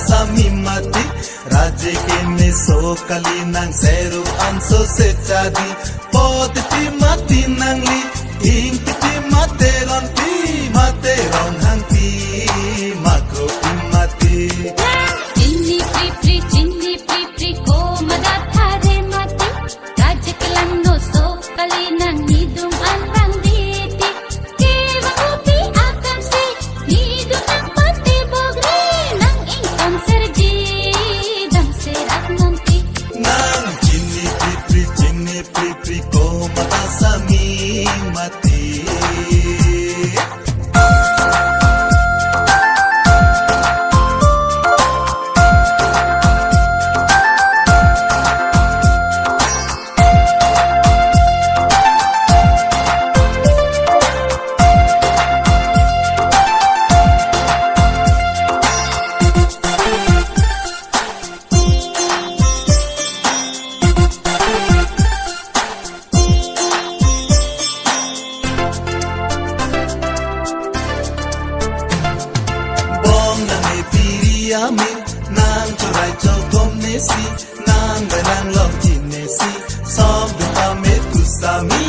sami mati raje kene so kali nang seru anso sejadi pod ti mati nang li ing ti mate ron hang ti makro ti mati Chinni pri pri ko madathare mati raje kelan no so kali nang nidung anrang diti kewa upi akan si nidung ang pati bogre nang ingkam serji dang serak nanti nang chinni pri ko mata sami mati Amin nang churai chau kom nesi nang benang lom chin nesi som du pa me tu sami